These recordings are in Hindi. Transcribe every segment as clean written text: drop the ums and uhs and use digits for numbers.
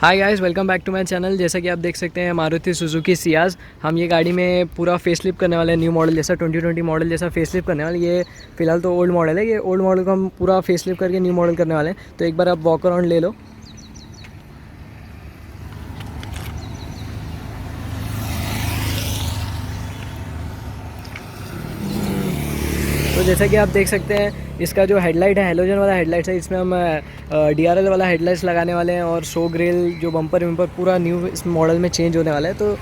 Hi guys, welcome back to my channel. जैसा कि आप देख सकते हैं मारुति सुजुकी सियाज, हम ये गाड़ी में पूरा फेसलिफ्ट करने वाले हैं। न्यू मॉडल जैसा 2020 मॉडल जैसा फेसलिफ्ट करने वाले। ये फिलहाल तो ओल्ड मॉडल है, ये ओल्ड मॉडल को हम पूरा फेसलिफ्ट करके न्यू मॉडल करने वाले हैं। तो एक बार आप वॉक अराउंड ले लो। तो जैसा कि आप देख सकते हैं, इसका जो हेडलाइट है हेलोजन वाला हेडलाइट है, इसमें हम DRL वाला हेडलाइट्स लगाने वाले हैं। और शो ग्रिल जो बम्पर विम्पर पूरा न्यू इस मॉडल में चेंज होने वाला है। तो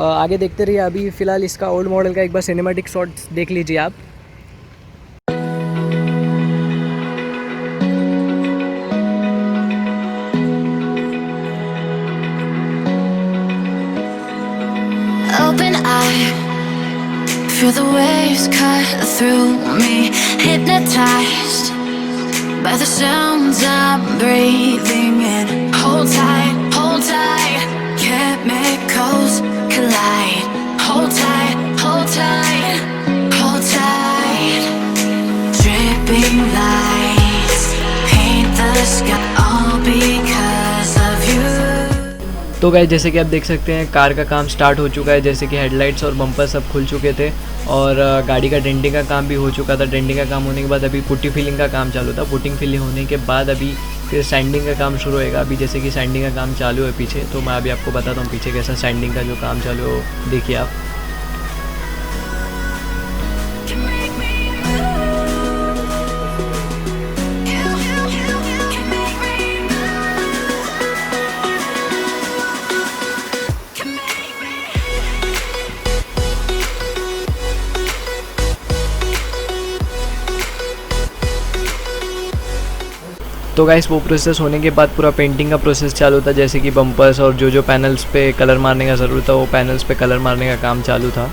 आगे देखते रहिए। अभी फ़िलहाल इसका ओल्ड मॉडल का एक बार सिनेमैटिक शॉट देख लीजिए आप। Open eye, feel the waves cut through me, hypnotized by the sounds I'm breathing in. Hold tight, chemicals collide. Hold tight, hold tight. Dripping lights paint the sky, all because of you. तो गाइस, जैसे कि आप देख सकते हैं कार का काम स्टार्ट हो चुका है। जैसे कि हेडलाइट्स और बम्पर सब खुल चुके थे और गाड़ी का डेंटिंग का काम भी हो चुका था। डेंटिंग का काम होने के बाद अभी पुट्टी फिलिंग का काम चालू था। पुटिंग फिलिंग होने के बाद अभी फिर सैंडिंग का काम शुरू होएगा। अभी जैसे कि सैंडिंग का काम चालू है पीछे, तो मैं अभी आपको बताता हूँ पीछे कैसा सैंडिंग का जो काम चालू हो, देखिए आप। तो गाइस, वो प्रोसेस होने के बाद पूरा पेंटिंग का प्रोसेस चालू था। जैसे कि बम्पर्स और जो पैनल्स पे कलर मारने का ज़रूरत था, वो पैनल्स पे कलर मारने का काम चालू था।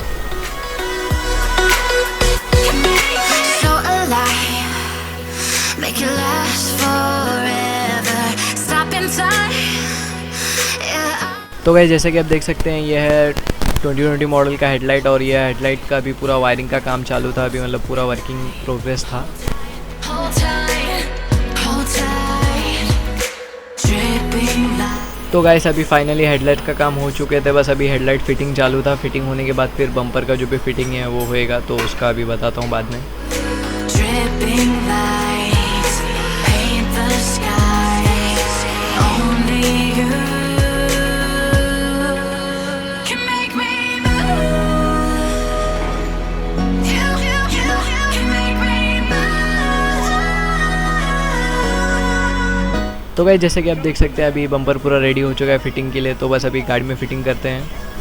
तो गाइस, जैसे कि आप देख सकते हैं, ये है 2020 मॉडल का हेडलाइट और ये हेडलाइट का भी पूरा वायरिंग का काम चालू था। अभी मतलब पूरा वर्किंग प्रोग्रेस था। तो गाइस, अभी फाइनली हेडलाइट का काम हो चुके थे। बस अभी हेडलाइट फिटिंग चालू था। फिटिंग होने के बाद फिर बम्पर का जो भी फिटिंग है वो होएगा, तो उसका अभी बताता हूँ बाद में। तो गाइस, जैसे कि आप देख सकते हैं अभी बम्पर पूरा रेडी हो चुका है फिटिंग के लिए। तो बस अभी गाड़ी में फिटिंग करते हैं।